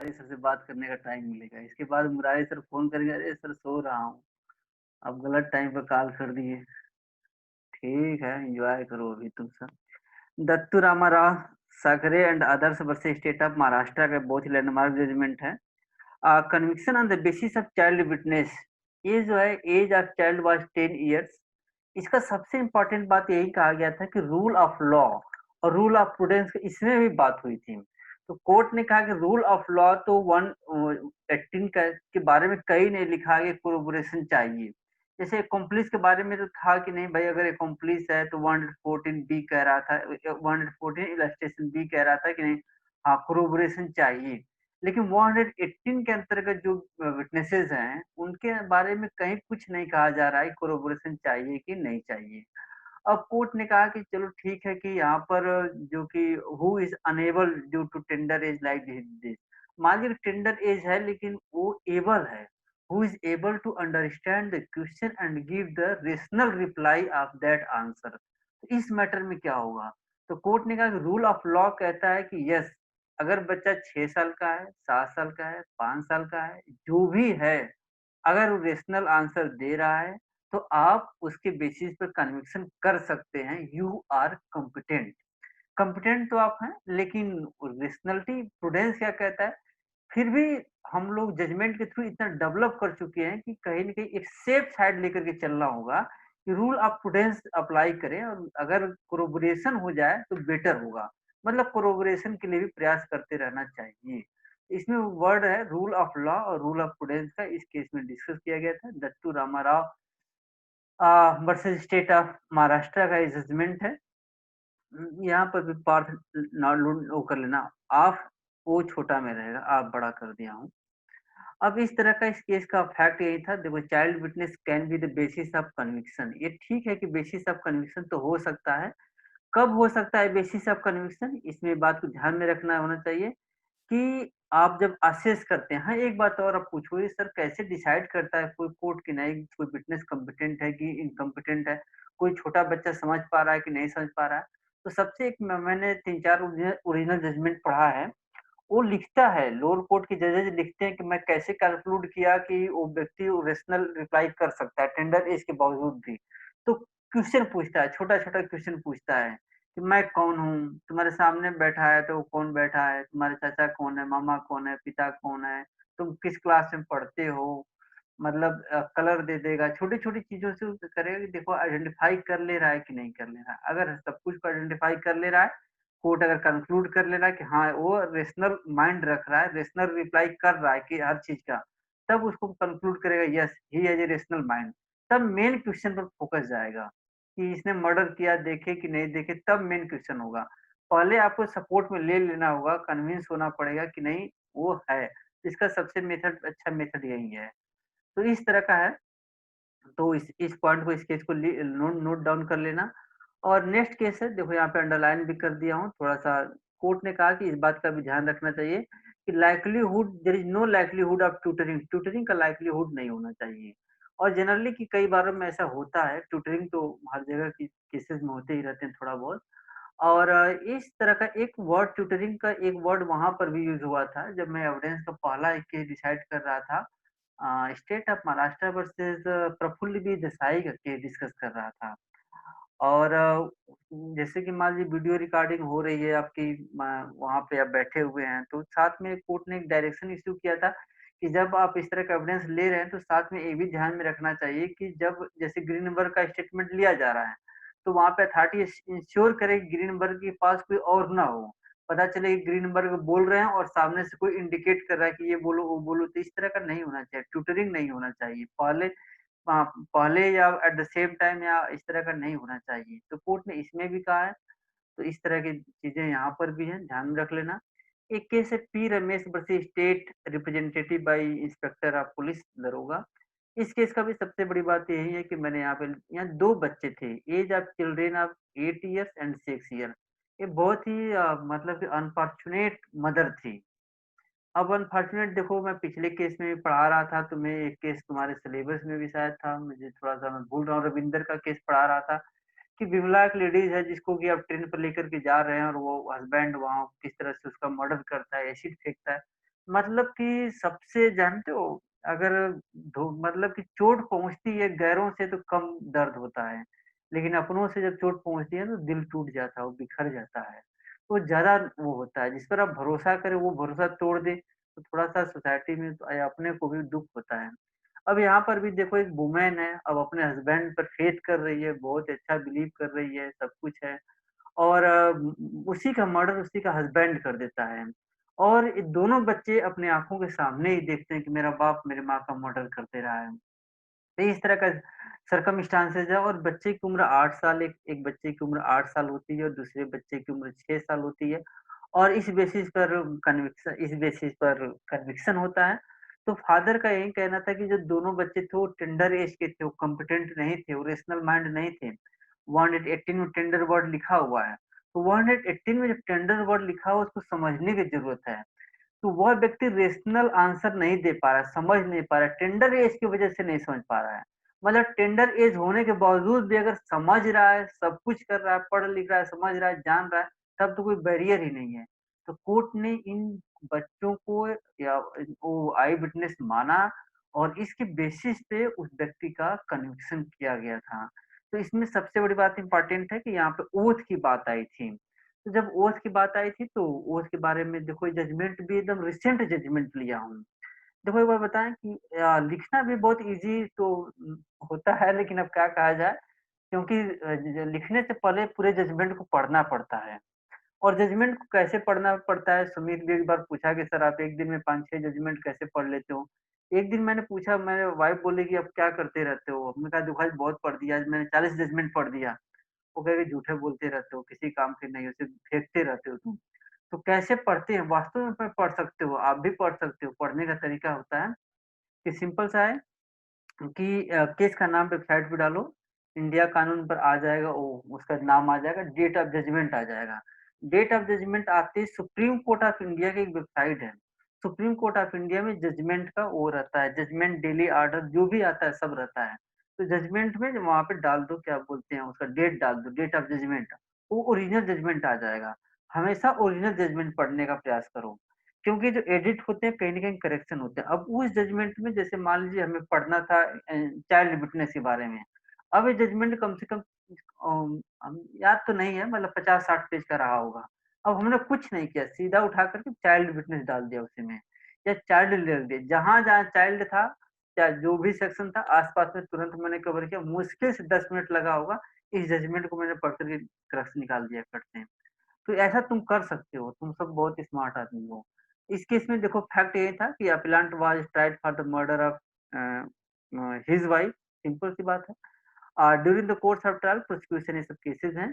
Murari sir से बात करने का टाइम मिलेगा। इसके बाद मुरारी सर फ़ोन करेंगे, "अरे सर सो रहा हूँ।" अब गलत टाइम पे कॉल कर दिए। ठीक है, एन्जॉय करो अभी तुम सब। Dattu Ramarao Sakare and others versus state of Maharashtra का बहुत ही लैंडमार्क जजमेंट है। Conviction on the basis of child witness, ये जो है age of child was 10 years. इसका सबसे इम्पोर्टेंट बात यही कहा गया था कि रूल ऑफ लॉ और रूल ऑफ प्रूडेंस इसमें भी बात हुई थी। तो कोर्ट ने कहा कि रूल ऑफ लॉ तो 118 का के बारे में कहीं नहीं लिखा कि कोलैबोरेशन चाहिए। जैसे accomplice के बारे में तो था कि नहीं भाई, अगर accomplice है तो 114 बी कह रहा था, 114 इलस्ट्रेशन बी कह रहा था कि नहीं, हाँ कोलैबोरेशन चाहिए। लेकिन 118 के अंतर्गत जो विटनेसेस हैं, उनके बारे में कहीं कुछ नहीं कहा जा रहा है कोलैबोरेशन चाहिए कि नहीं चाहिए। अब कोर्ट ने कहा कि चलो ठीक है कि यहाँ पर जो कि who is unable due to tender age like this, मान लीजिए टेंडर एज है लेकिन वो एबल है, who is able to understand the question and give the rational reply of that answer. इस मैटर में क्या होगा? तो कोर्ट ने कहा कि रूल ऑफ लॉ कहता है कि यस, अगर बच्चा 6 साल का है, 7 साल का है, 5 साल का है, जो भी है, अगर वो रेशनल आंसर दे रहा है, तो आप उसके बेसिस पर कन्विक्शन कर सकते हैं, यू आर कॉम्पिटेंट। कॉम्पिटेंट तो आप हैं, लेकिन रेशनैलिटी प्रूडेंस क्या कहता है, फिर भी हम लोग जजमेंट के थ्रू इतना डेवलप कर चुके हैं कि कहीं न कहीं एक सेफ साइड लेकर के चलना होगा कि रूल ऑफ प्रूडेंस अप्लाई करें, और अगर कोलैबोरेशन हो जाए तो बेटर होगा। मतलब कोलैबोरेशन के लिए भी प्रयास करते रहना चाहिए। इसमें वर्ड है रूल ऑफ लॉ और रूल ऑफ प्रूडेंस का, इस केस में डिस्कस किया गया था। Dattu Ramarao versus state of Maharashtra का ये जजमेंट है। यहाँ पर भी पार्थ वो कर लेना, आप ओ छोटा में रहेगा, आप बड़ा कर दिया हूँ। अब इस तरह का इस केस का फैक्ट यही था, देखो child witness can be the basis of conviction. ये ठीक है कि बेसिस ऑफ कन्विक्शन तो हो सकता है। कब हो सकता है बेसिस ऑफ कन्विक्शन? इसमें बात को ध्यान में रखना होना चाहिए कि आप जब असेस करते हैं, हाँ, एक बात और आप पूछोगे सर कैसे डिसाइड करता है कोई कोर्ट कि नहीं कोई विटनेस कॉम्पिटेंट है कि इनकॉम्पिटेंट है? कोई छोटा बच्चा समझ पा रहा है कि नहीं समझ पा रहा है? तो सबसे एक मैंने 3-4 ओरिजिनल जजमेंट पढ़ा है, वो लिखता है, लोअर कोर्ट के जजेस लिखते हैं कि मैं कैसे कंक्लूड किया कि वो व्यक्ति रेशनल रिप्लाई कर सकता है टेंडर एज के बावजूद भी। तो क्वेश्चन पूछता है, छोटा-छोटा क्वेश्चन पूछता है कि मैं कौन हूँ? तुम्हारे सामने बैठा है तो कौन बैठा है? तुम्हारे चाचा कौन है? मामा कौन है? पिता कौन है? तुम किस क्लास में पढ़ते हो? मतलब कलर दे देगा, छोटी-छोटी चीज़ों से वो करेगा कि देखो आइडेंटिफ़ाई कर ले रहा है कि नहीं कर ले रहा है। अगर सब कुछ को आइडेंटिफ़ाई कर ले रहा है, कोर्ट अगर कंक्लूड कर ले रहा है कि हाँ, वो रेशनल माइंड रख रहा है, रेशनल रिप्लाई कर रहा है कि हर चीज़ का, तब उसको कंक्लूड करेगा yes, he has a rational mind. तब मेन क्वेश्चन पर फोकस जाएगा कि इसने मर्डर किया, देखे कि नहीं देखे, तब मेन क्वेश्चन होगा। पहले आपको सपोर्ट में ले लेना होगा, कन्विंस होना पड़ेगा कि नहीं वो है। इसका सबसे मेथड अच्छा मेथड यही है। तो इस तरह का है, तो इस पॉइंट को इस केस को नोट नोट डाउन कर लेना। और नेक्स्ट केस है, देखो यहाँ पे अंडरलाइन भी कर दिया हूँ थोड़ा-सा। कोर्ट ने कहा कि इस बात का भी ध्यान रखना चाहिए कि likelihood there is no likelihood of tutoring, tutoring का लाइक्लीहुड नहीं होना चाहिए। और जनरली कि कई बारों में ऐसा होता है, ट्यूटरिंग तो हर जगह की केसेज़ में होते ही रहते हैं थोड़ा बहुत। और इस तरह का एक वर्ड ट्यूटरिंग का एक वर्ड वहाँ पर भी यूज़ हुआ था, जब मैं एविडेंस का पहला एक केस डिसाइड कर रहा था। State of Maharashtra versus Prafull B Desai का केस डिस्कस कर रहा था। और जैसे कि मान लीजिए वीडियो रिकॉर्डिंग हो रही है आपकी, वहाँ पे आप बैठे हुए हैं, तो साथ में कोर्ट ने एक डायरेक्शन इश्यू किया था कि जब आप इस तरह का एविडेंस ले रहे हैं, तो साथ में ये भी ध्यान में रखना चाहिए कि जब जैसे ग्रीनबर्ग का स्टेटमेंट लिया जा रहा है, तो वहाँ पे अथॉरिटी इंश्योर करे कि ग्रीनबर्ग के पास कोई और ना हो। पता चले कि ग्रीनबर्ग बोल रहे हैं और सामने से कोई इंडिकेट कर रहा है कि ये बोलो, वो बोलो, तो इस तरह का नहीं होना चाहिए, ट्यूटरिंग नहीं होना चाहिए। हाँ, पहले या एट द सेम टाइम या इस तरह का नहीं होना चाहिए। तो कोर्ट ने इसमें भी कहा है, तो इस तरह की चीज़ें यहाँ पर भी हैं, ध्यान में रख लेना। एक केस है P Ramesh versus state representative by inspector of police दरोगा। इस केस का भी सबसे बड़ी बात यही है कि मैंने यहाँ 2 बच्चे थे, age of children of 8 years and 6 year. ये बहुत ही मतलब कि अनफॉर्च्यूनेट मदर थी। अब अनफॉर्चुनेट देखो, मैं पिछले केस में भी पढ़ा रहा था, तो मैं एक केस तुम्हारे सिलेबस में भी शायद था, मुझे थोड़ा-सा मैं भूल रहा हूँ, रविंदर का केस पढ़ा रहा था कि विमला एक लेडीज़ है जिसको कि आप ट्रेन पर लेकर के जा रहे हैं और वो हस्बैंड वहाँ किस तरह से उसका मर्डर करता है, एसिड फेंकता है। मतलब कि सबसे जानते हो, अगर मतलब कि चोट पहुँचती है गैरों से तो कम दर्द होता है, लेकिन अपनों से जब चोट पहुँचती है तो दिल टूट जाता है, वो बिखर जाता है। तो ज़्यादा वो होता है, जिस पर आप भरोसा करें वो भरोसा तोड़ दे, तो थोड़ा-सा सोसाइटी में तो अपने को भी दुःख होता है। अब यहाँ पर भी देखो एक वुमन है, अब अपने हस्बैंड पर फेथ कर रही है, बहुत अच्छा बिलीव कर रही है, सब कुछ है। और उसी का मर्डर उसी का हस्बैंड कर देता है। और ये दोनों बच्चे अपनी आँखों के सामने ही देखते हैं कि मेरा बाप मेरी माँ का मर्डर कर दे रहा है। तो इस तरह का सर्कमस्टांसेस है और बच्चे की उम्र 8 साल एक बच्चे की उम्र 8 साल होती है और दूसरे बच्चे की उम्र 6 साल होती है। और इस बेसिस पर कन्विक्शन होता है। तो फादर का यही कहना था कि जो दोनों बच्चे थे वो टेंडर एज के थे, वो कॉम्पिटेंट नहीं थे, वो रेशनल माइंड नहीं थे। 118 में टेंडर वर्ड लिखा हुआ है। तो 118 में जब टेंडर वर्ड लिखा हुआ है उसको समझने की ज़रूरत है। तो वह व्यक्ति रेशनल आंसर नहीं दे पा रहा है, समझ नहीं पा रहा है, टेंडर एज की वजह से नहीं समझ पा रहा है। मतलब टेंडर एज होने के बावजूद भी अगर समझ रहा है, सब कुछ कर रहा है, पढ़ लिख रहा है, समझ रहा है, जान रहा है, तब तो कोई बैरियर ही नहीं है। तो कोर्ट ने इन बच्चों को या वो आई विटनेस माना और इसके बेसिस पे उस व्यक्ति का कन्विक्शन किया गया था। तो इसमें सबसे बड़ी बात इम्पोर्टेंट है कि यहाँ पे ओथ की बात आई थी। तो जब ओथ की बात आई थी तो ओथ के बारे में देखो जजमेंट भी एकदम रिसेंट जजमेंट लिया हूँ। देखो एक बार बताएँ कि लिखना भी बहुत ईज़ी तो होता है लेकिन अब क्या कहा जाए क्योंकि अ, ज लिखने से पहले पूरे जजमेंट को पढ़ना पड़ता है। और जजमेंट को कैसे पढ़ना पड़ता है, सुमित भी एक बार पूछा कि सर आप 1 दिन में 5-6 जजमेंट कैसे पढ़ लेते हो? एक दिन मैंने पूछा, मेरे वाइफ़ बोली कि "अब क्या करते रहते हो?" मैंने कहा देखो आज बहुत पढ़ दिया, आज मैंने 40 जजमेंट पढ़ दिया। वो कहेगी झूठे बोलते रहते हो, किसी काम के नहीं हो, सिर्फ फेंकते रहते हो तुम। तो कैसे पढ़ते हैं? वास्तव में पढ़ सकते हो, आप भी पढ़ सकते हो। पढ़ने का तरीका होता है कि सिंपल सा है कि केस का नाम वेबसाइट पे डालो, इंडिया कानून पर आ जाएगा उसका नाम आ जाएगा, डेट ऑफ जजमेंट आ जाएगा। डेट ऑफ जजमेंट आते ही सुप्रीम कोर्ट ऑफ इंडिया की एक वेबसाइट है। सुप्रीम कोर्ट ऑफ इंडिया में जजमेंट का वो रहता है, जजमेंट डेली ऑर्डर जो भी आता है सब रहता है। तो जजमेंट में वहाँ पे डाल दो क्या बोलते हैं उसका डेट डाल दो, डेट ऑफ जजमेंट, वो ओरिजिनल जजमेंट आ जाएगा। हमेशा ओरिजिनल जजमेंट पढ़ने का प्रयास करो। क्योंकि जो एडिट होते हैं कहीं न कहीं करेक्शन होते हैं। अब उस जजमेंट में जैसे मान लीजिए हमें पढ़ना था चाइल्ड विटनेस के बारे में। अब ये जजमेंट कम से कम याद तो नहीं है मतलब 50-60 पेज का रहा होगा। अब हमने कुछ नहीं किया, सीधा उठा कर के चाइल्ड विटनेस डाल दिया उसी में या चाइल्ड लिख दिया। जहाँ-जहाँ चाइल्ड था, या जो भी सेक्शन था आस-पास में तुरंत मैंने कवर किया। मुश्किल से 10 मिनट लगा होगा, इस जजमेंट को मैंने पढ़ कर के क्रक्स निकाल दिया फट से। तो ऐसा तुम कर सकते हो, तुम सब बहुत स्मार्ट आदमी हो। इस केस में देखो फैक्ट ये था कि appellant was tried for the murder of his wife, simple सी बात है। During the course of trial prosecution ये सब केसेज़ हैं।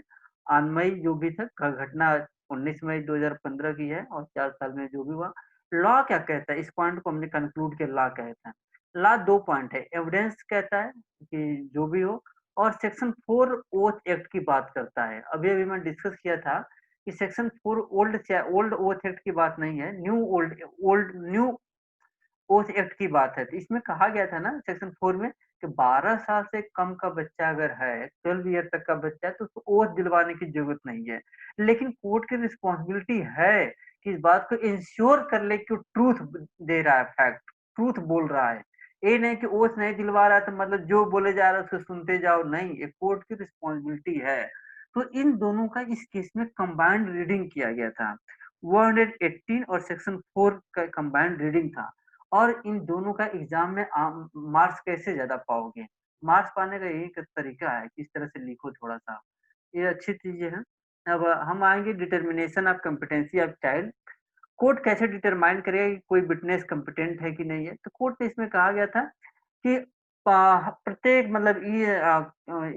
मई जो भी था घटना 19 मई 2015 की है और 4 साल में जो भी हुआ। लॉ क्या कहता है? इस पॉइंट को हमने कंक्लूड किया लॉ कहता है। लॉ 2 पॉइंट है, एविडेंस कहता है कि जो भी हो और सेक्शन 4 ओथ एक्ट की बात करता है। अभी-अभी मैं डिस्कस किया था कि सेक्शन 4 ओल्ड ओथ एक्ट की बात नहीं है, न्यू ओथ एक्ट की बात है। तो इसमें कहा गया था ना सेक्शन 4 में कि 12 साल से कम का बच्चा अगर है, 12 ईयर तक का बच्चा है तो उसको ओथ दिलवाने की ज़रूरत नहीं है। लेकिन कोर्ट की रिस्पॉन्सिबिलिटी है कि इस बात को इंश्योर कर ले कि वो ट्रुथ दे रहा है फैक्ट, ट्रुथ बोल रहा है। ये नहीं कि ओथ नहीं दिलवा रहा है तो मतलब जो बोले जा रहा है उसको सुनते जाओ, नहीं, ये कोर्ट की रिस्पॉन्सिबिलिटी है। तो इन दोनों का इस केस में कंबाइंड रीडिंग किया गया था। 118 और सेक्शन 4 का कंबाइंड रीडिंग था। और इन दोनों का एग्ज़ाम में मार्क्स कैसे ज़्यादा पाओगे? मार्क्स पाने का यही एक तरीका है, किस तरह से लिखो थोड़ा-सा। ये अच्छी चीज़ें हैं। अब हम आएँगे determination of competency of child. Court कैसे डिटरमाइन करेगा कि कोई विटनेस कॉम्पिटेंट है कि नहीं है? तो कोर्ट में इसमें कहा गया था कि प्रत्येक मतलब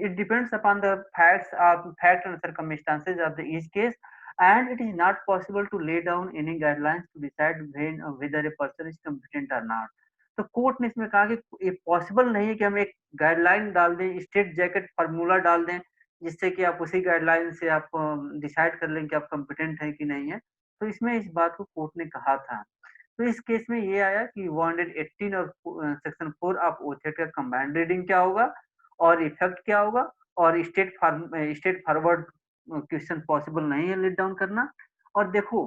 it depends upon the fact and circumstances of the each case and it is not possible to lay down any guidelines to decide whether a person is competent और नॉट। तो कोर्ट ने इसमें कहा कि ये पॉसिबल नहीं है कि हम एक गाइडलाइन डाल दें, स्ट्रेट जैकेट फार्मूला डाल दें, जिससे कि आप उसी गाइडलाइन से आप डिसाइड कर लें कि आप कॉम्पिटेंट हैं कि नहीं है। तो इसमें इस बात को कोर्ट ने कहा था। तो इस केस में ये आया कि 118 और सेक्शन 4 ऑफ ओथेट का कंबाइंड रीडिंग क्या होगा और इफेक्ट क्या होगा और स्ट्रेट फॉरवर्ड क्वेश्चन पॉसिबल नहीं है लीड डाउन करना। और देखो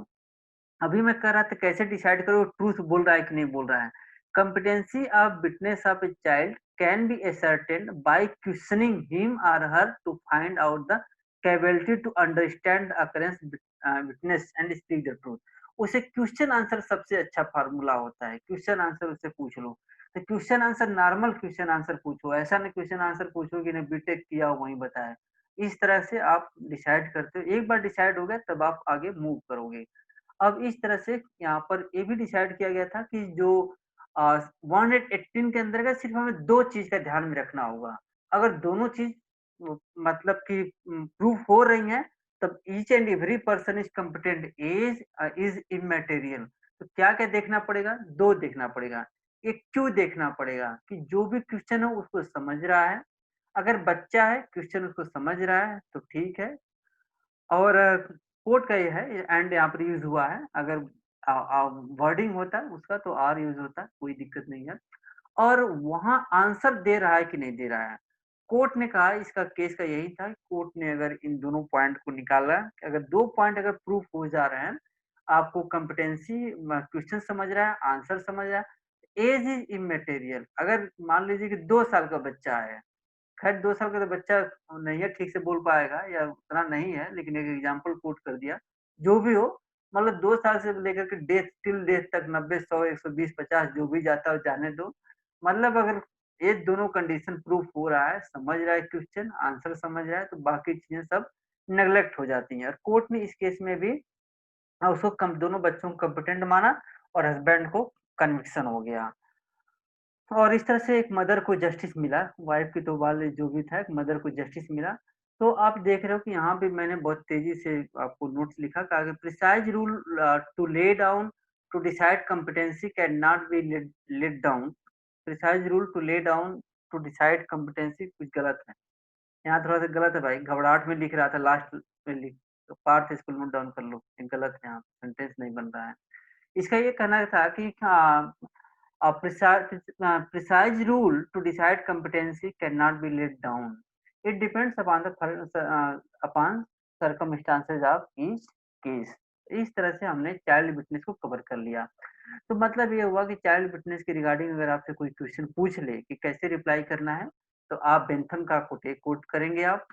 अभी मैं कह रहा था कैसे डिसाइड करो ट्रूथ बोल रहा है कि नहीं बोल रहा है। Competency of witness of a child can be ascertained by questioning him or her to find out the capability to understand the occurrence, witness and speak the truth. उसे क्वेश्चन आंसर सबसे अच्छा फार्मूला होता है। Question answer उससे पूछ लो। तो question answer normal question answer पूछो, ऐसा नहीं क्वेश्चन आंसर पूछो कि ने बीटेक किया हो वही बताया। इस तरह से आप डिसाइड करते हो। एक बार डिसाइड हो गया तब आप आगे मूव करोगे। अब इस तरह से यहाँ पर ये भी डिसाइड किया गया था कि जो 118 के अंतर्गत सिर्फ हमें 2 चीज़ का ध्यान में रखना होगा। अगर दोनों चीज़ मतलब कि प्रूफ हो रही हैं, तब each and every person is competent is इमैटेरियल। तो क्या-क्या देखना पड़ेगा? 2 देखना पड़ेगा। एक क्यों देखना पड़ेगा कि जो भी क्वेश्चन है उसको समझ रहा है। अगर बच्चा है, क्वेश्चन उसको समझ रहा है तो ठीक है। और कोड का ये है एंड यहाँ पर यूज़ हुआ है। अगर वर्डिंग होता है उसका तो आर यूज़ होता है, कोई दिक्कत नहीं है। और वहाँ आंसर दे रहा है कि नहीं दे रहा है। कोर्ट ने कहा इसका केस का यही था, कोर्ट ने अगर इन दोनों पॉइंट को निकाला कि अगर 2 पॉइंट अगर प्रूफ हो जा रहे हैं, आपको कॉम्पिटेंसी क्वेश्चन समझ रहा है, आंसर समझ रहा है, ऐज इज़ इमैटेरियल। अगर मान लीजिए कि 2 साल का बच्चा है, खैर 2 साल का तो बच्चा नहीं है, ठीक से बोल पाएगा या उतना नहीं है, लेकिन एक एग्ज़ाम्पल कोट कर दिया। जो भी हो, मतलब 2 साल से लेकर के डेथ टिल डेथ तक 90, 100, 120, 50 जो भी जाता है जाने दो। मतलब अगर ये दोनों कंडीशन प्रूफ हो रहा है, समझ रहा है क्वेश्चन, आंसर समझ रहा है, तो बाकी चीज़ें सब नेग्लेक्ट हो जाती हैं। और कोर्ट ने इस केस में भी उसको कम दोनों बच्चों को कॉम्पिटेंट माना और हस्बैंड को कन्विक्शन हो गया। और इस तरह से एक मदर को जस्टिस मिला, वाइफ की तो वाले जो भी था, एक मदर को जस्टिस मिला। तो आप देख रहे हो कि यहाँ पे मैंने बहुत तेज़ी से आपको नोट्स लिखा कहा कि precise rule to lay down to decide competency can not be let let down. Precise rule to lay down to decide competency कुछ गलत है। यहाँ थोड़ा-सा गलत है भाई, घबराहट में लिख रहा था लास्ट में लिख तो पार्ट इसको नोट डाउन कर लो, ये गलत है यहाँ, सेंटेंस नहीं बन रहा है। इसका ये कहना था कि precise rule to decide competency cannot be laid down. It depends upon upon circumstances of each case. इस तरह से हमने चाइल्ड विटनेस को कवर कर लिया। तो मतलब ये हुआ कि चाइल्ड विटनेस के रिगार्डिंग अगर आपसे कोई क्वेश्चन पूछ ले कि कैसे रिप्लाई करना है, तो आप बेंथम का कोट करेंगे आप।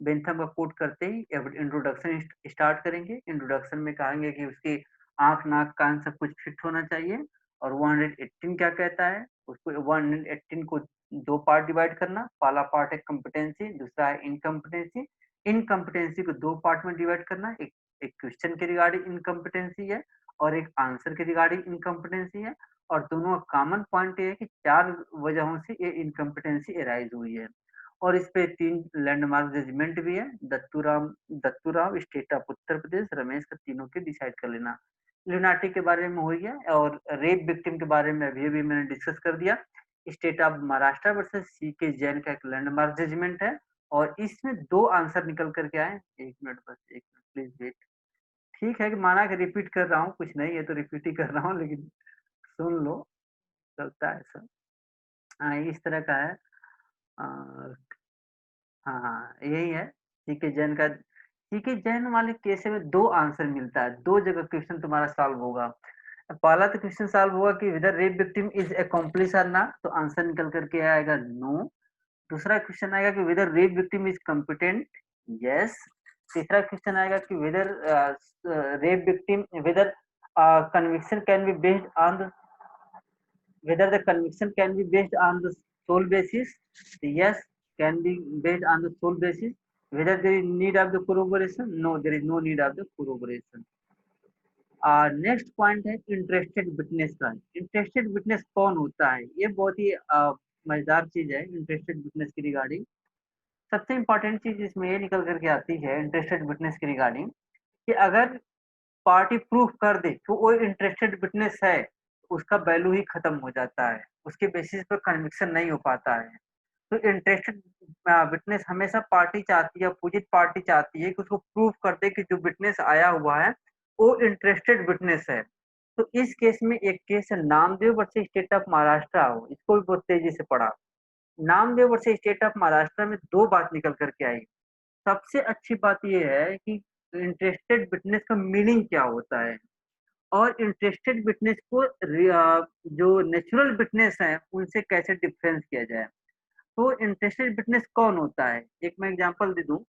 बेंथम का कोट करते ही अब इंट्रोडक्शन स्टार्ट करेंगे। इंट्रोडक्शन में कहेंगे कि उसकी आँख, नाक, कान सब कुछ फिट होना चाहिए और 118 क्या कहता है, उसको 118 को 2 पार्ट डिवाइड करना। पहला पार्ट है कॉम्पिटेंसी, दूसरा है इनकॉम्पिटेंसी। इनकॉम्पिटेंसी को 2 पार्ट में डिवाइड करना। एक एक क्वेश्चन के रिगार्डिंग इनकॉम्पिटेंसी है और एक आंसर के रिगार्डिंग इनकॉम्पिटेंसी है और दोनों का कॉमन पॉइंट ये है कि 4 वजहों से ये इनकॉम्पिटेंसी अराइज़ हुई है। और इस पे 3 लैंडमार्क जजमेंट भी है। दत्तूराम, स्टेट ऑफ उत्तर प्रदेश, रमेश का तीनों के डिसाइड कर लेना। लुनाटी के बारे में हो गया और रेप विक्टिम के बारे में अभी-अभी मैंने डिस्कस कर दिया। State of Maharashtra versus C K Jain का एक लैंडमार्क जजमेंट है और इसमें 2 आंसर निकल कर के आए। 1 मिनट बस 1 मिनट प्लीज़ वेट। ठीक है कि माना कि रिपीट कर रहा हूँ, कुछ नहीं है तो रिपीट ही कर रहा हूँ लेकिन सुन लो, चलता है ऐसा। इस तरह का है। अ हाँ, हाँ, यही है। सीके जैन वाले केस में 2 आंसर मिलता है, 2 जगह क्वेश्चन तुम्हारा सॉल्व होगा। पहला तो क्वेश्चन सॉल्व हुआ कि वेदर रेप विक्टिम इज़ एक्कम्प्लिस और नॉट, तो आंसर निकल कर के आएगा नो। दूसरा क्वेश्चन आएगा कि whether rape victim is competent, yes. तीसरा क्वेश्चन आएगा कि whether rape victim whether conviction can be based on the whether the conviction can be based on the sole basis, yes, can be based on the sole basis. Whether there is need of the corroboration, no, there is no need of the corroboration. Next point है interested witness का। Interested witness कौन होता है? ये बहुत ही मजेदार चीज है इंटरेस्टेड विटनेस की रिगार्डिंग। सबसे इंपॉर्टेंट चीज इसमें ये निकल करके आती है इंटरेस्टेड विटनेस की रिगार्डिंग कि अगर पार्टी प्रूफ कर दे तो वो इंटरेस्टेड विटनेस है, उसका वैल्यू ही खत्म हो जाता है, उसके बेसिस पर कन्विक्शन नहीं हो पाता है। तो इंटरेस्टेड विटनेस हमेशा पार्टी चाहती है, अपोजिट पार्टी चाहती है कि उसको प्रूफ कर दे कि जो विटनेस आया हुआ है वो इंटरेस्टेड विटनेस है। तो इस केस में एक केस है Namdev versus state of Maharashtra, हो इसको भी बहुत तेजी से पढ़ा। Namdev versus state of Maharashtra में 2 बात निकल करके आई। सबसे अच्छी बात ये है कि इंटरेस्टेड विटनेस का मीनिंग क्या होता है। और इंटरेस्टेड विटनेस को जो नेचुरल विटनेस है उनसे कैसे डिफरेंस किया जाए। तो इंटरेस्टेड विटनेस कौन होता है? एक मैं एग्जांपल दे दूँ,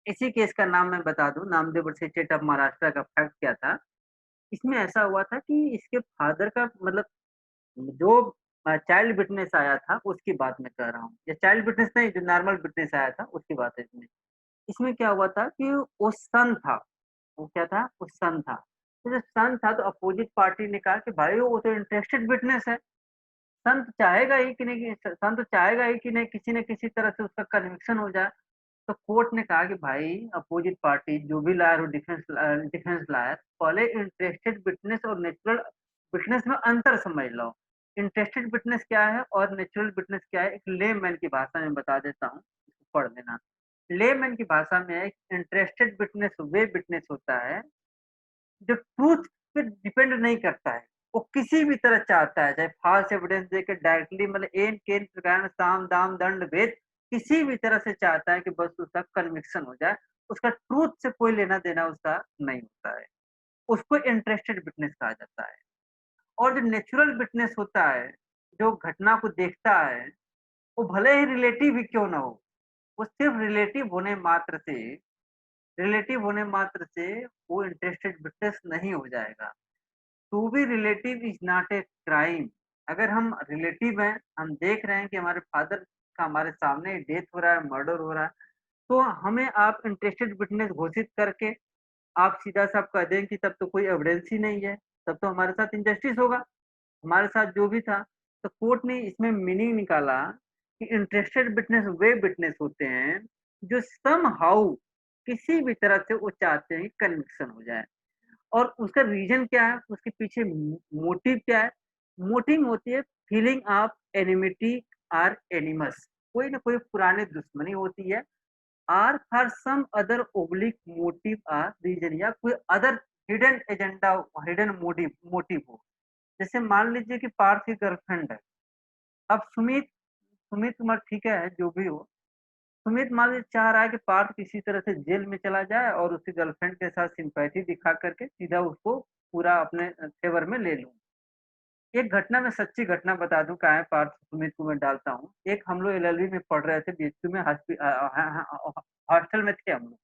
इसी केस का नाम मैं बता दूँ, Namdev versus state of Maharashtra का फैक्ट क्या था? इसमें ऐसा हुआ था कि इसके फादर का मतलब जो चाइल्ड विटनेस आया था उसकी बात मैं कह रहा हूँ। या चाइल्ड विटनेस नहीं, जो नॉर्मल विटनेस आया था उसकी बात है इसमें। इसमें क्या हुआ था कि वो सन था, वो क्या था? वो सन था। तो जब सन था तो अपोजिट पार्टी ने कहा कि भाई वो तो इंटरेस्टेड विटनेस है। सन तो चाहेगा ही कि नहीं, कि सन तो चाहेगा ही कि नहीं किसी न किसी तरह से उसका कन्विक्शन हो जाए। तो कोर्ट ने कहा कि भाई अपोजिट पार्टी जो भी लायर हो, डिफेंस लायर, पहले इंटरेस्टेड विटनेस और नेचुरल विटनेस में अंतर समझ लो। इंटरेस्टेड विटनेस क्या है और नेचुरल विटनेस क्या है? एक लेमैन की भाषा में बता देता हूँ, इसको पढ़ लेना। लेमैन की भाषा में है, इंटरेस्टेड विटनेस वे विटनेस होता है जो ट्रूथ पे डिपेंड नहीं करता है। वो किसी भी तरह चाहता है, चाहे फ़ाल्स एविडेंस देके डायरेक्टली मतलब ऐन कैन प्रकार साम दाम दंड भेद किसी भी तरह से चाहता है कि बस उसका कन्विक्शन हो जाए। उसका ट्रूथ से कोई लेना-देना उसका नहीं होता है। उसको इंटरेस्टेड विटनेस कहा जाता है। और जो नेचुरल विटनेस होता है, जो घटना को देखता है, वो भले ही रिलेटिव ही क्यों ना हो, वो सिर्फ़ रिलेटिव होने मात्र से वो इंटरेस्टेड विटनेस नहीं हो जाएगा। To be relative is not a crime. अगर हम रिलेटिव हैं, हम देख रहे हैं कि हमारे फादर का हमारे सामने डेथ हो रहा है, मर्डर हो रहा है, तो हमें आप इंटरेस्टेड विटनेस घोषित करके आप सीधा-साफ कह दें कि तब तो कोई एविडेंस ही नहीं है, तब तो हमारे साथ इनजस्टिस होगा, हमारे साथ जो भी था। तो कोर्ट ने इसमें मीनिंग निकाला कि इंटरेस्टेड विटनेस वे विटनेस होते हैं, जो समहाउ किसी भी तरह से वो चाहते हैं कि कन्विक्शन हो जाए। और उसका रीज़न क्या है? उसके पीछे मोटिव क्या है? मोटिव होती है फीलिंग ऑफ एनिमिटी और एनिमस। कोई न कोई पुरानी दुश्मनी होती है और for some other oblique motive और रीज़न या कोई other hidden agenda, hidden motive हो। जैसे मान लीजिए कि पार्थ की गर्लफ्रेंड है। अब सुमित कुमार ठीक है, जो भी हो, सुमित मान लीजिए चाह रहा है कि पार्थ किसी तरह से जेल में चला जाए और उसकी गर्लफ्रेंड के साथ सिम्पैथी दिखा करके सीधा उसको पूरा अपने फ़ेवर में ले लूँ। एक घटना मैं सच्ची घटना बता दूँ काहे पार्थ सुमित को मैं डालता हूँ। एक हम लोग एलएलबी में पढ़ रहे थे बीएचयू में हॉस्टल में थे हम लोग।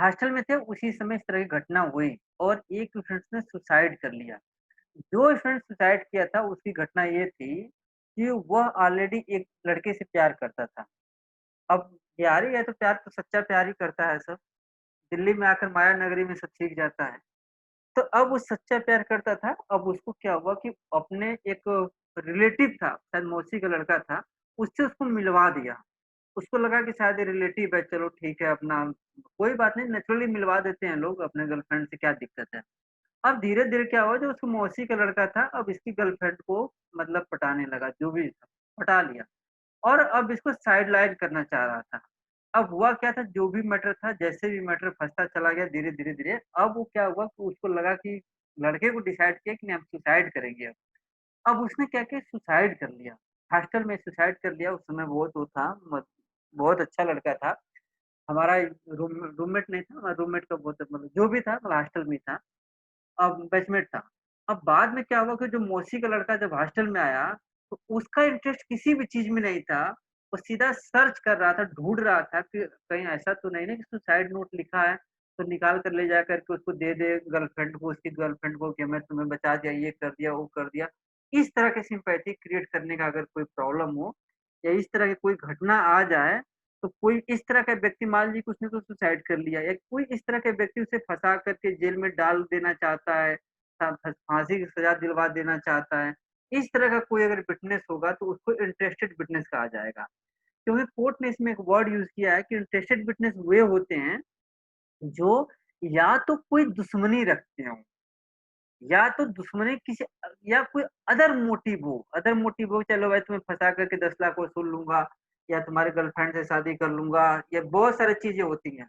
हॉस्टल में थे उसी समय इस तरह की घटना हुई और एक स्टूडेंट ने सुसाइड कर लिया। जो स्टूडेंट सुसाइड किया था उसकी घटना ये थी कि वह ऑलरेडी एक लड़के से प्यार करता था। अब प्यार ही है तो प्यार तो सच्चा प्यार ही करता है सब। दिल्ली में आकर माया नगरी में सब सीख जाता है। तो अब वो सच्चा प्यार करता था, अब उसको क्या हुआ कि अपने एक रिलेटिव था, शायद मौसी का लड़का था, उससे उसको मिलवा दिया। उसको लगा कि शायद ये रिलेटिव है, चलो ठीक है अपना कोई बात नहीं, नेचुरली मिलवा देते हैं लोग अपने गर्लफ्रेंड से, क्या दिक्कत है। अब धीरे-धीरे क्या हुआ जो उसकी मौसी का लड़का था, अब इसकी गर्लफ्रेंड को मतलब पटाने लगा, जो भी था, पटा लिया। और अब इसको साइडलाइन करना चाह रहा था। अब हुआ क्या था, जो भी मैटर था, जैसे भी मैटर फँसता चला गया धीरे-धीरे, अब वो क्या हुआ कि उसको लगा कि लड़के को डिसाइड किया कि नहीं हम सुसाइड करेंगे अब। अब उसने क्या किया सुसाइड कर लिया। हॉस्टल में सुसाइड कर लिया, उस समय बहुत वो था बहुत अच्छा लड़का था। हमारा रूममेट नहीं था, रूममेट का बहुत मतलब जो भी था मतलब हॉस्टल में ही था। अब बैचमेट था। अब बाद में क्या हुआ कि जो मौसी का लड़का जब हॉस्टल में आया, तो उसका इंटरेस्ट किसी भी चीज़ में नहीं था। वो सीधा सर्च कर रहा था, ढूँढ रहा था कि कहीं ऐसा तो नहीं ना कि सुसाइड नोट लिखा है, तो निकाल कर ले जा कर के उसको दे दे गर्लफ्रेंड को, उसकी गर्लफ्रेंड को कि मैं तुम्हें बचा दिया, ये कर दिया, वो कर दिया। इस तरह की सिम्पैथी क्रिएट करने का अगर कोई प्रॉब्लम हो या इस तरह की कोई घटना आ जाए, तो कोई इस तरह का व्यक्ति मान लीजिए कि उसने तो सुसाइड कर लिया या कोई इस तरह के व्यक्ति उसे फँसा करके जेल में डाल देना चाहता है, फांसी की सज़ा दिलवा देना चाहता है। इस तरह का कोई अगर विटनेस होगा तो उसको इंटरेस्टेड विटनेस कहा जाएगा। क्योंकि कोर्ट ने इसमें एक वर्ड यूज़ किया है कि इंटरेस्टेड विटनेस वे होते हैं, जो या तो कोई दुश्मनी रखते हों या तो दुश्मनी किसी या कोई अदर मोटिव हो चलो भाई तुम्हें फँसा करके 10 लाख वसूल लूँगा या तुम्हारी गर्लफ्रेंड से शादी कर लूँगा, या बहुत सारी चीज़ें होती हैं।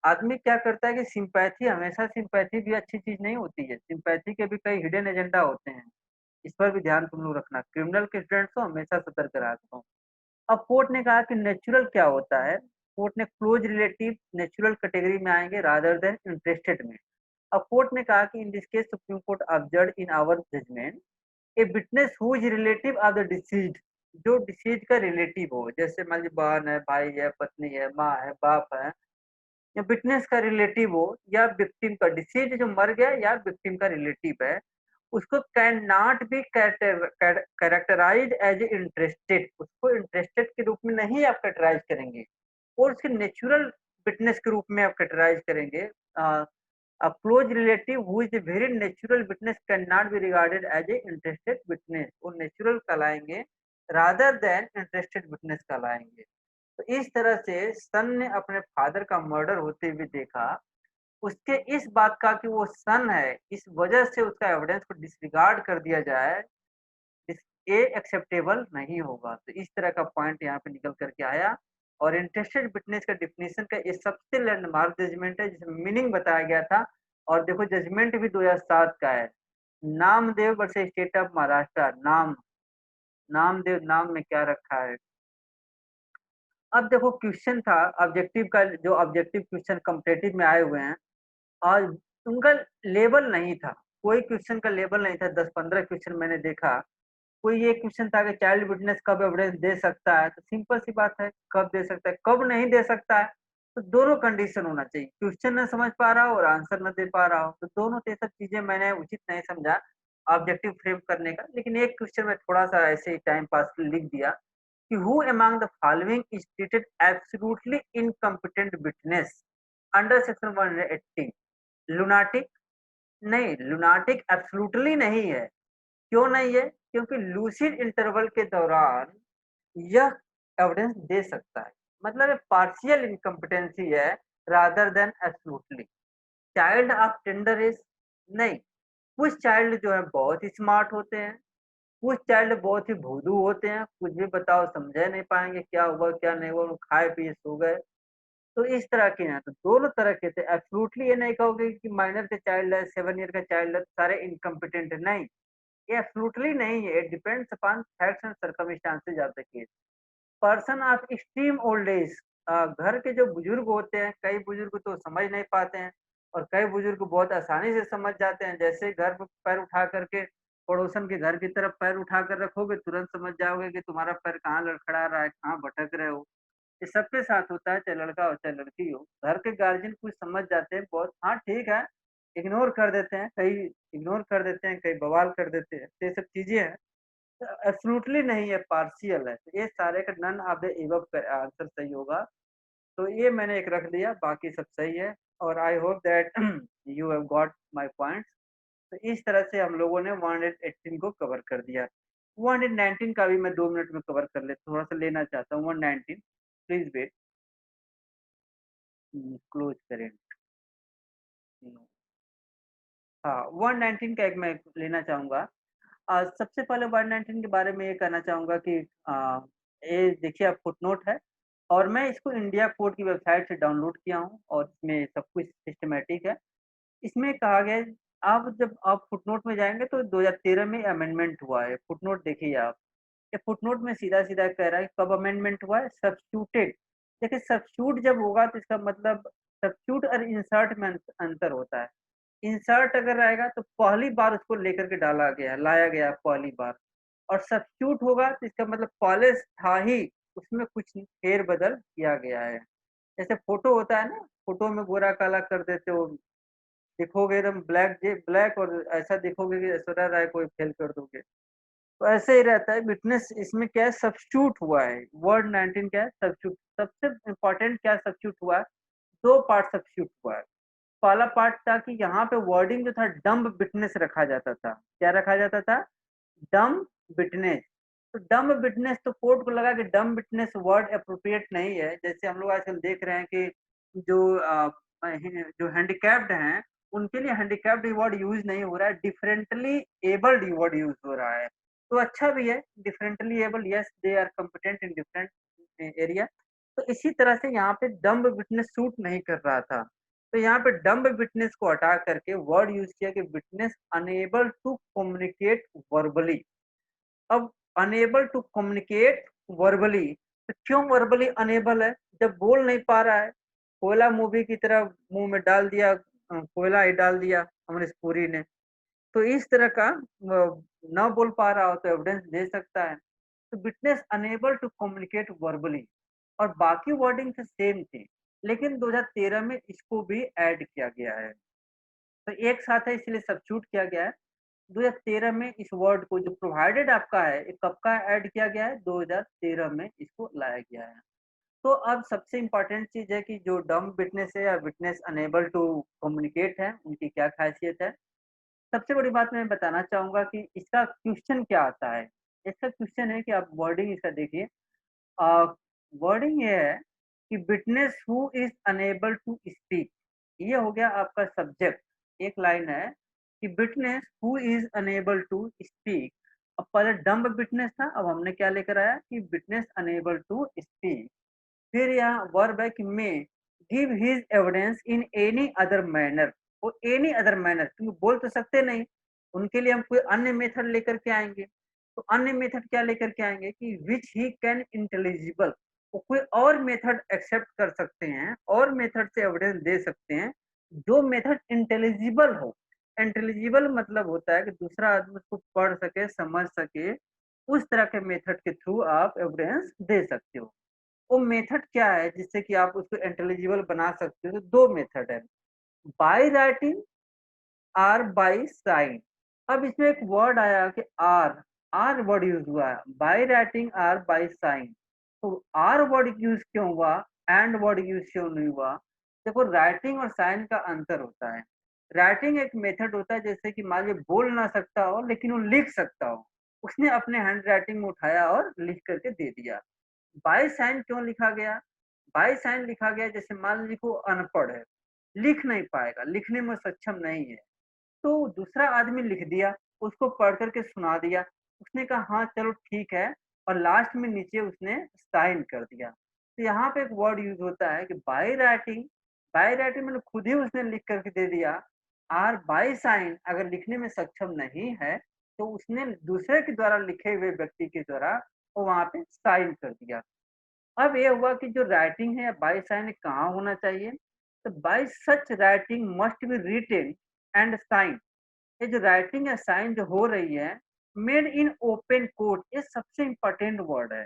आदमी क्या करता है कि सिम्पैथी भी अच्छी चीज़ नहीं होती है। सिम्पैथी के भी कई हिडन एजेंडा होते हैं। इस पर भी ध्यान तुम लोग रखना। क्रिमिनल के स्टूडेंट्स को हमेशा सतर्क रखो। अब कोर्ट ने कहा कि नेचुरल क्या होता है? कोर्ट ने क्लोज़ रिलेटिव नेचुरल कैटेगरी में आएँगे रादर देन इंटरेस्टेड में। अब कोर्ट ने कहा कि in this case Supreme Court observed in our judgement a witness who is relative of the deceased, जो डिसीज का रिलेटिव हो, जैसे मान लीजिए बहन है, भाई है, पत्नी है, माँ है, बाप है, या विटनेस का रिलेटिव हो, या विक्टिम का, डिसीज जो मर गया या विक्टिम का रिलेटिव है, उसको can not be characterised as interested, उसको इंटरेस्टेड के रूप में नहीं आप कैटेगराइज करेंगे, और उसके नेचुरल विटनेस के रूप में आप कैटेगराइज करेंगे। A close relative who is a very natural witness cannot be regarded as a interested witness, वो नेचुरल कहलाएंगे रादर देन इंटरेस्टेड विटनेस कहलाएंगे। तो इस तरह से सन ने अपने फादर का मर्डर होते हुए देखा, उसके इस बात का कि वो सन है, इस वजह से उसका एविडेंस को डिसरिगार्ड कर दिया जाए, ये एक्सेप्टेबल नहीं होगा। तो इस तरह का पॉइंट यहाँ पे निकल करके आया, और इंटरेस्टेड विटनेस का डिफिनेशन का ये सबसे लैंडमार्क जजमेंट है जिसमें मीनिंग बताया गया था। और देखो जजमेंट भी 2007 का है। Namdev versus state of Maharashtra. Namdev नाम में क्या रखा है। अब देखो क्वेश्चन था ऑब्जेक्टिव का, जो ऑब्जेक्टिव क्वेश्चन कॉम्पिटिटिव में आए हुए हैं, और उनका लेवल नहीं था, कोई क्वेश्चन का लेवल नहीं था। 10-15 क्वेश्चन मैंने देखा, कोई ये क्वेश्चन था कि चाइल्ड विटनेस कब एविडेंस दे सकता है, तो सिंपल सी बात है, कब दे सकता है, कब नहीं दे सकता है। तो दोनों कंडीशन होना चाहिए, क्वेश्चन न समझ पा रहा हो और आंसर न दे पा रहा हो, तो दोनों तो ये सब चीजें मैंने उचित नहीं समझा ऑब्जेक्टिव फ्रेम करने का। लेकिन एक क्वेश्चन में थोड़ा सा ऐसे ही टाइम पास लिख दिया कि who among the following is treated absolutely incompetent witness under section 180। Lunatic? नहीं, लुनाटिक एब्सोल्युटली नहीं है। क्यों नहीं है? क्योंकि लूसिड इंटरवल के दौरान यह एविडेंस दे सकता है, मतलब पार्शियल इनकम्पिटेंसी है rather than absolutely. Child of tender as? नहीं, कुछ चाइल्ड जो है बहुत ही स्मार्ट होते हैं, कुछ चाइल्ड बहुत ही भोदू होते हैं, कुछ भी बताओ समझ नहीं पाएंगे क्या हुआ क्या नहीं हुआ, वो खाए पिए सो गए। तो इस तरह के हैं, तो दोनों तरह के थे। एब्सोल्युटली ये नहीं कहोगे कि माइनर का चाइल्ड है, 7 ईयर का चाइल्ड है, सारे इनकम्पिटेंट है, नहीं, ये एब्सोल्युटली नहीं है। It depends upon facts and circumstances of the case. Person of extreme old age, घर के जो बुजुर्ग होते हैं, कई बुजुर्ग तो समझ नहीं पाते हैं, और कई बुजुर्ग बहुत आसानी से समझ जाते हैं। जैसे घर पे पैर उठा करके पड़ोसन के घर की तरफ पैर उठा कर रखोगे, तुरंत समझ जाओगे कि तुम्हारा पैर कहाँ लड़खड़ा रहा है, कहाँ भटक रहे हो। ये सबके साथ होता है, चाहे लड़का हो चाहे लड़की हो। घर के गार्जियन कुछ समझ जाते हैं बहुत, हाँ ठीक है, इग्नोर कर देते हैं, कई इग्नोर कर देते हैं, कई बवाल कर देते हैं, तो ये सब चीजें हैं। एब्सोल्युटली नहीं है, पार्शियल है। तो ये सारे का नन ऑफ द एबव का आंसर सही होगा। तो ये मैंने एक रख लिया, बाकी सब सही है। और I hope that you have got my points. तो इस तरह से हम लोगों ने 118 को कवर कर दिया। 119 का भी मैं 2 मिनट में कवर कर लेता, थोड़ा सा लेना चाहता हूँ 119। Please wait. क्लोज करें। हाँ, 119 का एक मैं लेना चाहूंगा। सबसे पहले 119 के बारे में ये कहना चाहूँगा कि ये देखिए आप फुटनोट है, और मैं इसको इंडिया कोर्ट की वेबसाइट से डाउनलोड किया हूँ, और इसमें सब कुछ सिस्टमैटिक है। इसमें कहा गया है, आप जब आप फुटनोट में जाएँगे तो 2013 में अमेंडमेंट हुआ है। फुटनोट देखिए आप, ये फुटनोट में सीधा-सीधा कह रहा है कब अमेंडमेंट हुआ है, सब्स्टिट्यूटेड। देखिए सब्स्टिट्यूट जब होगा तो इसका मतलब सब्स्टिट्यूट और इंसर्ट में अंतर होता है। इंसर्ट अगर रहेगा तो पहली बार उसको लेकर के डाला गया, लाया गया पहली बार, और सब्स्टिट्यूट होगा तो इसका मतलब पहले था ही, उसमें कुछ फेर-बदल किया गया है। जैसे फ़ोटो होता है ना, फ़ोटो में गोरा-काला कर देते हो, दिखोगे एकदम ब्लैक ब्लैक, और ऐसा दिखोगे कि ऐश्वर्या राय को फेल कर दोगे। तो ऐसे ही रहता है विटनेस, इसमें क्या है सब्स्टिट्यूट हुआ है। वर्ड 19 क्या है सब्स्टिट्यूट। सबसे इम्पोर्टेंट क्या सब्स्टिट्यूट हुआ है, 2 पार्ट सब्स्टिट्यूट हुआ है। पहला पार्ट था कि यहाँ पे वर्डिंग जो था डम्ब विटनेस रखा जाता था। क्या रखा जाता था? Dumb witness. तो डम्ब विटनेस, तो कोर्ट को लगा कि डम्ब विटनेस वर्ड एप्रोप्रिएट नहीं है। जैसे हम लोग आजकल देख रहे हैं कि जो जो हैंडीकैप्ड हैं, उनके लिए हैंडीकैप्ड वर्ड यूज़ नहीं हो रहा है, डिफरेंटली एबल्ड वर्ड यूज़ हो रहा है। तो अच्छा भी है, differently abled, yes they are competent in different area. तो इसी तरह से यहाँ पे डम्ब विटनेस सूट नहीं कर रहा था। तो यहाँ पे डम्ब विटनेस को हटा करके वर्ड यूज़ किया कि witness unable to communicate verbally. अब अनेबल टू कम्युनिकेट वर्बली, तो क्यों वर्बली अनेबल है? जब बोल नहीं पा रहा है, कोयला मूवी की तरह मुंह में डाल दिया कोयला ही डाल दिया अमरीश पुरी ने। तो इस तरह का ना बोल पा रहा हो तो एविडेंस दे सकता है। तो witness unable to communicate verbally और बाकी वर्डिंग से सेम थी, लेकिन 2013 में इसको भी ऐड किया गया है। तो एक साथ है इसलिए सब्स्टिट्यूट किया गया है। 2013 में इस वर्ड को जो प्रोवाइडेड आपका है, ये कब का ऐड किया गया है? 2013 में इसको लाया गया है। तो अब सबसे इम्पोर्टेंट चीज़ है कि जो डम्ब विटनेस है या विटनेस अनेबल टू कम्युनिकेट है, उनकी क्या ख़ासियत है? सबसे बड़ी बात मैं बताना चाहूँगा कि इसका क्वेश्चन क्या आता है? इसका क्वेश्चन है कि आप वर्डिंग इसका देखिए। अ, वर्डिंग ये है कि witness who is unable to speak. ये हो गया आपका सब्जेक्ट। एक लाइन है कि witness who is unable to speak. अब पहले डम्ब विटनेस था, अब हमने क्या लेकर आया कि विटनेस अनेबल टू स्पीक। फिर यहाँ वर्ब है कि may give his evidence in any other manner. वो एनी अदर मैनर क्योंकि बोल तो सकते नहीं, उनके लिए हम कोई अन्य मेथड लेकर के आएंगे। तो अन्य मेथड क्या लेकर के आएंगे कि विच ही कैन इंटेलिजिबल। वो कोई और मेथड एक्सेप्ट कर सकते हैं और मेथड से एविडेंस दे सकते हैं जो मेथड इंटेलिजिबल हो। इंटेलिजिबल मतलब होता है कि दूसरा आदमी उसको पढ़ सके, समझ सके, उस तरह के मेथड के थ्रू आप एविडेंस दे सकते हो। वो मेथड क्या है जिससे कि आप उसको इंटेलिजिबल बना सकते हो? तो 2 मेथड है, बाय राइटिंग और बाय साइन। अब इसमें एक वर्ड आया कि आर वर्ड यूज़ हुआ है, बाय राइटिंग और बाय साइन। तो आर वर्ड यूज़ क्यों हुआ, एंड वर्ड यूज़ क्यों नहीं हुआ? देखो राइटिंग और साइन का अंतर होता है। राइटिंग एक मेथड होता है जैसे कि मान लीजिए बोल ना सकता हो लेकिन वो लिख सकता हो। उसने अपने हैंड राइटिंग में उठाया और लिख करके दे दिया। बाय साइन क्यों लिखा गया? बाय साइन लिखा गया जैसे मान लीजिए वो अनपढ़ है, लिख नहीं पाएगा, लिखने में सक्षम नहीं है, तो दूसरा आदमी लिख दिया, उसको पढ़ कर के सुना दिया, उसने कहा हाँ चलो ठीक है और लास्ट में नीचे उसने साइन कर दिया। तो यहाँ पे एक वर्ड यूज़ होता है कि बाय राइटिंग मतलब खुद ही उसने लिख कर के दे दिया और बाय साइन अगर लिखने में सक्षम नहीं है, तो उसने दूसरे के द्वारा लिखे हुए व्यक्ति के द्वारा वो वहाँ पे साइन कर दिया। अब ये हुआ कि जो राइटिंग है बाय साइन कहाँ होना चाहिए? तो by such writing must be written and sign. ये जो राइटिंग या साइन जो हो रही है, मेड इन ओपन कोर्ट, ये सबसे इम्पोर्टेंट वर्ड है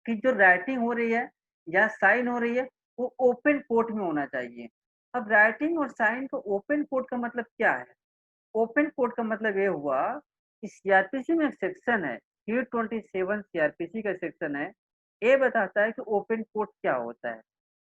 कि जो राइटिंग हो रही है या साइन हो रही है, वो ओपन कोर्ट में होना चाहिए। अब राइटिंग और साइन को ओपन कोर्ट का मतलब क्या है? ओपन कोर्ट का मतलब ये हुआ कि सीआरपीसी में एक सेक्शन है, 327 सीआरपीसी का सेक्शन है। ये बताता है कि ओपन कोर्ट क्या होता है।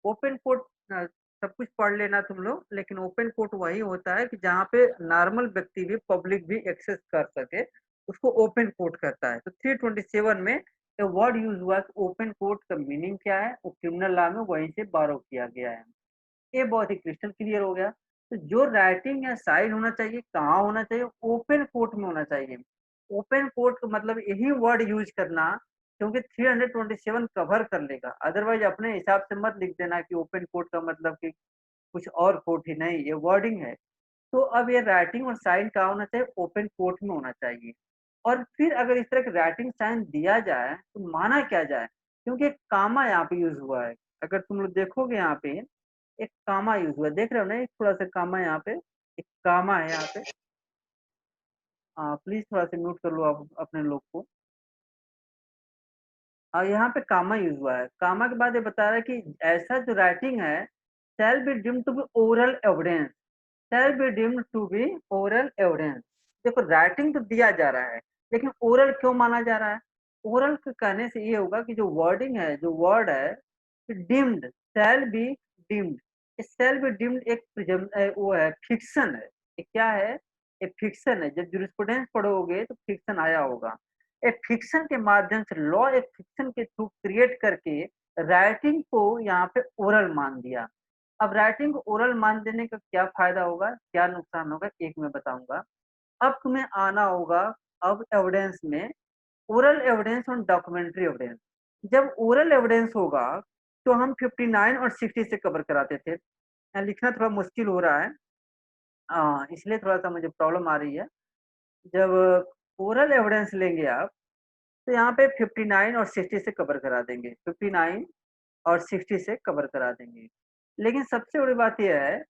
ओपन कोर्ट सब कुछ पढ़ लेना तुम लोग, लेकिन ओपन कोर्ट वही होता है कि जहाँ पे नॉर्मल व्यक्ति भी, पब्लिक भी एक्सेस कर सके, उसको ओपन कोर्ट कहता है। तो 327 में ये वर्ड यूज़ हुआ कि ओपन कोर्ट का मीनिंग क्या है? वो क्रिमिनल लॉ में वहीं से बोरो किया गया है। ये बहुत ही क्रिस्टल क्लियर हो गया। तो जो राइटिंग या साइन होना चाहिए, कहाँ होना चाहिए? ओपन कोर्ट में होना चाहिए। ओपन कोर्ट का मतलब यही वर्ड यूज़ करना क्योंकि 327 कवर कर लेगा। अदरवाइज़ अपने हिसाब से मत लिख देना कि ओपन कोर्ट का मतलब कि कुछ और कोर्ट ही नहीं, ये वर्डिंग है। तो अब ये राइटिंग और साइन कहाँ होना चाहिए? ओपन कोर्ट में होना चाहिए। और फिर अगर इस तरह का राइटिंग साइन दिया जाए, तो माना क्या जाए? क्योंकि एक कामा यहाँ पे यूज़ हुआ है। अगर तुम लोग देखोगे यहाँ पे, एक कामा यूज़ हुआ है। देख रहे हो ना एक थोड़ा-सा कामा यहाँ पे? एक कामा है यहाँ पे। प्लीज़ थोड़ा-सा म्यूट कर लो आप अपने लोग को। यहाँ पे कामा यूज़ हुआ है। कामा के बाद ये बता रहा है कि ऐसा जो राइटिंग है, shall be deemed to be oral evidence. Shall be deemed to be oral evidence. देखो राइटिंग तो दिया जा रहा है, लेकिन ओरल क्यों माना जा रहा है? ओरल के कहने से ये होगा कि जो वर्डिंग है, जो वर्ड है, डीम्ड, शैल बी डीम्ड। ये शैल बी डीम्ड एक वो है, फिक्शन है। ये क्या है? ये फिक्शन है। जब जूरिस्प्रूडेंस पढ़ोगे तो फिक्शन आया होगा। एक फिक्शन के माध्यम से लॉ एक फिक्शन के थ्रू क्रिएट करके राइटिंग को यहाँ पे ओरल मान दिया। अब राइटिंग को ओरल मान देने का क्या फ़ायदा होगा, क्या नुकसान होगा, एक मैं बताऊँगा। अब तुम्हें आना होगा अब एविडेंस में, ओरल एविडेंस और डॉक्यूमेंट्री एविडेंस। जब ओरल एविडेंस होगा, तो हम 59 और 60 से कवर कराते थे। लिखना थोड़ा मुश्किल हो रहा है, इसलिए थोड़ा-सा मुझे प्रॉब्लम आ रही है। जब ओरल एविडेंस लेंगे आप, तो यहाँ पे 59 और 60 से कवर करा देंगे, 59 और 60 से कवर करा देंगे। लेकिन सबसे बड़ी बात ये है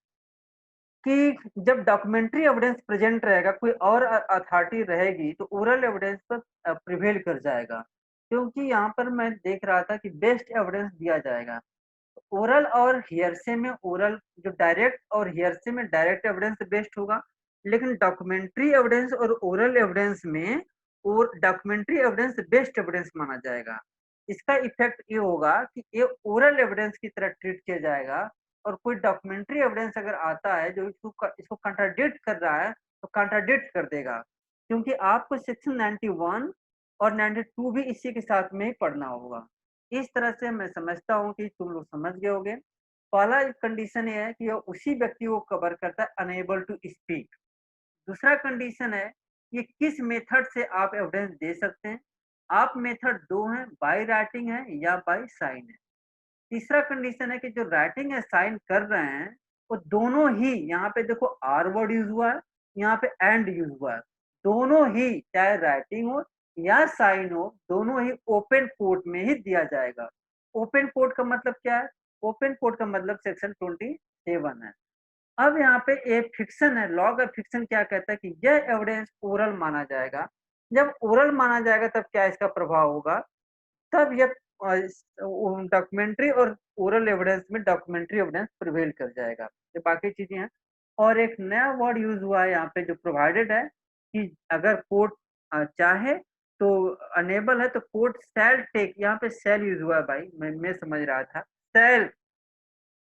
कि जब डॉक्यूमेंट्री एविडेंस प्रेजेंट रहेगा, कोई और अथॉरिटी रहेगी तो ओरल एविडेंस पर प्रिवेल कर जाएगा। क्योंकि यहाँ पर मैं देख रहा था कि बेस्ट एविडेंस दिया जाएगा। ओरल और हियरसे में ओरल जो डायरेक्ट और हियरसे में डायरेक्ट एविडेंस बेस्ट होगा, लेकिन डॉक्यूमेंट्री एविडेंस और ओरल एविडेंस में और डॉक्यूमेंट्री एविडेंस बेस्ट एविडेंस माना जाएगा। इसका इफेक्ट ये होगा कि ये ओरल एविडेंस की तरह ट्रीट किया जाएगा और कोई डॉक्यूमेंट्री एविडेंस अगर आता है जो इसको कंट्राडिक्ट कर रहा है, तो कंट्राडिक्ट कर देगा। क्योंकि आपको सेक्शन 91 और 92 भी इसी के साथ में ही पढ़ना होगा। इस तरह से मैं समझता हूँ कि तुम लोग समझ गए होगे। पहला कंडीशन ये है कि यह उसी व्यक्ति को कवर करता है अनेबल टू स्पीक। दूसरा कंडीशन है कि किस मेथड से आप एविडेंस दे सकते हैं। आप मेथड 2 हैं, बाय राइटिंग है या बाय साइन है। तीसरा कंडीशन है कि जो राइटिंग या साइन कर रहे हैं, वो दोनों ही यहाँ पे देखो आर वर्ड यूज़ हुआ है, यहाँ पे एंड यूज़ हुआ है। दोनों ही चाहे राइटिंग हो या साइन हो, दोनों ही ओपन कोर्ट में ही दिया जाएगा। ओपन कोर्ट का मतलब क्या है? ओपन कोर्ट का मतलब सेक्शन 27 है। अब यहाँ पे एक फिक्शन है, लॉग ऑफ फिक्शन क्या कहता है कि यह एविडेंस ओरल माना जाएगा। जब ओरल माना जाएगा तब क्या इसका प्रभाव होगा? तब ये डॉक्यूमेंट्री और ओरल एविडेंस में डॉक्यूमेंट्री एविडेंस प्रिवेल कर जाएगा। ये बाकी चीजें हैं। और एक नया वर्ड यूज हुआ है यहाँ पे जो प्रोवाइडेड है कि अगर कोर्ट चाहे तो अनेबल है तो कोर्ट शैल टेक, यहाँ पे शैल यूज हुआ है भाई, मैं समझ रहा था। शैल,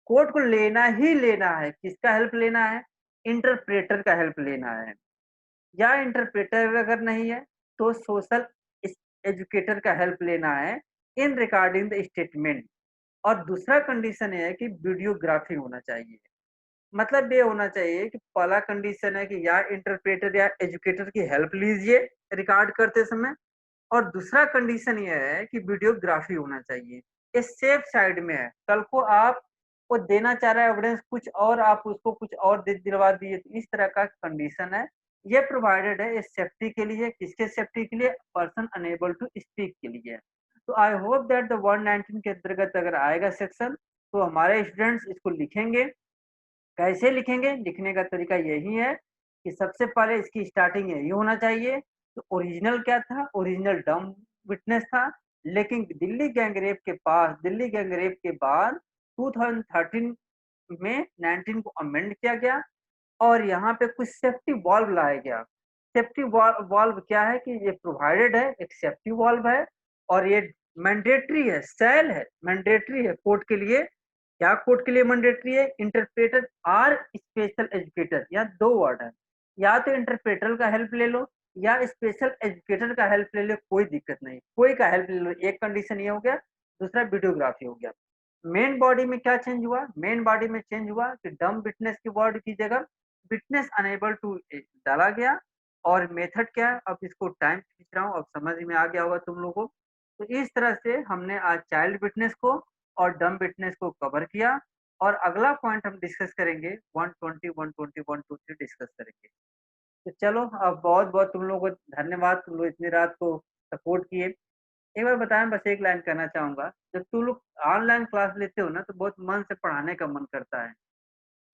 कोर्ट को लेना ही लेना है, किसका हेल्प लेना है? इंटरप्रेटर का हेल्प लेना है। या इंटरप्रेटर अगर नहीं है तो सोशल एजुकेटर का हेल्प लेना है इन रिगार्डिंग द स्टेटमेंट। और दूसरा कंडीशन ये है कि वीडियोग्राफी होना चाहिए। मतलब ये होना चाहिए कि पहला कंडीशन है कि या इंटरप्रेटर या एजुकेटर की हेल्प लीजिए रिकॉर्ड करते समय, और दूसरा कंडीशन ये है कि वीडियोग्राफी होना चाहिए। ये सेफ साइड में है। कल को आप वो देना चाह रहा है एविडेंस कुछ और, आप उसको कुछ और दे दिलवा दिए, तो इस तरह का कंडीशन है। ये प्रोवाइडेड है इस सेफ्टी के लिए, किसके सेफ्टी के लिए? पर्सन अनेबल टू स्पीक के लिए। तो आई होप दैट द 119 के अंतर्गत अगर आएगा सेक्शन तो हमारे स्टूडेंट्स इसको लिखेंगे। कैसे लिखेंगे? लिखने का तरीका यही है कि सबसे पहले इसकी स्टार्टिंग यही होना चाहिए। तो ओरिजिनल क्या था? ओरिजिनल डम विटनेस था। लेकिन दिल्ली गैंग रेप के बाद 2013 में 19 को अमेंड किया गया और यहाँ पे कुछ सेफ्टी वॉल्व लाया गया। सेफ्टी वॉल्व क्या है कि ये प्रोवाइडेड है, एक सेफ्टी वॉल्व है और ये मैंडेटरी है, सेल है, मैंडेटरी है कोर्ट के लिए। क्या कोर्ट के लिए मैंडेटरी है? इंटरप्रेटर और स्पेशल एजुकेटर, यहाँ दो वर्ड है। या तो इंटरप्रेटर का हेल्प ले लो या स्पेशल एजुकेटर का हेल्प ले लो, कोई दिक्कत नहीं, कोई का हेल्प ले लो। एक कंडीशन ये हो गया। दूसरा वीडियोग्राफी हो गया। मेन बॉडी में क्या चेंज हुआ? मेन बॉडी में चेंज हुआ कि डम विटनेस की वर्ड की जगह विटनेस अनेबल टू डाला गया। और मेथड क्या है? अब इसको टाइम खींच रहा हूँ, अब समझ में आ गया होगा तुम लोगों को। तो इस तरह से हमने आज चाइल्ड विटनेस को और डम विटनेस को कवर किया। और अगला पॉइंट हम डिस्कस करेंगे 120, 120, 123 डिस्कस करेंगे। तो चलो, अब बहुत बहुत तुम लोगों को धन्यवाद, तुम लोग इतनी रात को सपोर्ट किए। एक बार बताएं, बस एक लाइन कहना चाहूंगा, जब तुम लोग ऑनलाइन क्लास लेते हो ना तो बहुत मन से पढ़ाने का मन करता है।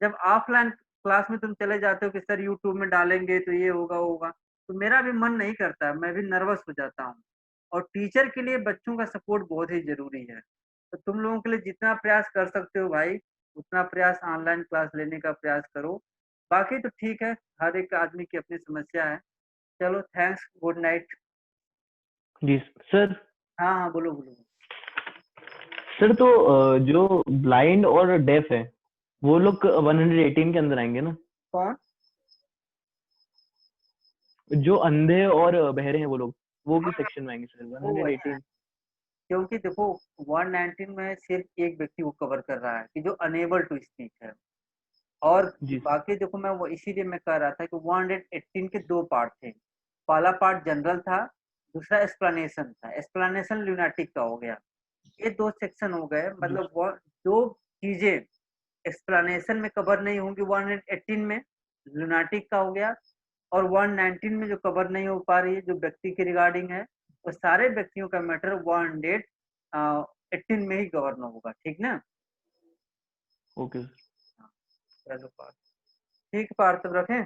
जब ऑफलाइन क्लास में तुम चले जाते हो कि सर यूट्यूब में डालेंगे तो ये होगा होगा, तो मेरा भी मन नहीं करता है, मैं भी नर्वस हो जाता हूँ। और टीचर के लिए बच्चों का सपोर्ट बहुत ही जरूरी है। तो तुम लोगों के लिए जितना प्रयास कर सकते हो भाई, उतना प्रयास ऑनलाइन क्लास लेने का प्रयास करो। बाकी तो ठीक है, हर एक आदमी की अपनी समस्या है। चलो, थैंक्स, गुड नाइट। जी सर। हाँ हाँ, बोलो बोलो। सर तो जो ब्लाइंड और डेफ है वो लोग 118 के अंदर आएंगे ना? कौन? जो अंधे और बहरे हैं वो लोग, वो किस हाँ, सेक्शन में आएंगे सर? वो अच्छा है। 118? क्योंकि देखो 119 में सिर्फ एक व्यक्ति को कवर कर रहा है कि जो अनेबल टू स्पीक है। और जी सर। बाकी देखो, मैं वो इसीलिए मैं कह रहा था कि 118 के दो पार्ट थे। पहला पार्ट जनरल था, दूसरा एक्सप्लेनेशन था। एक्सप्लेनेशन ल्यूनाटिक का हो गया। ये दो सेक्शन हो गए, जी मतलब वो जो चीजें एक्सप्लेनेशन में कवर नहीं होंगी 118 में, लुनाटिक का हो गया। और 119 में जो कवर नहीं हो पा रही है, जो व्यक्ति के रिगार्डिंग है, वो सारे व्यक्तियों का मैटर 118 में ही गवर्न होगा। ठीक ना? ओके। हाँ, चलो बात। ठीक पार्थ, रखें?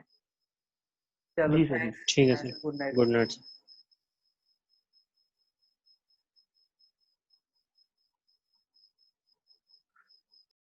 चलो जी सर जी। थैंक्स। ठीक है sir, good night. Good night.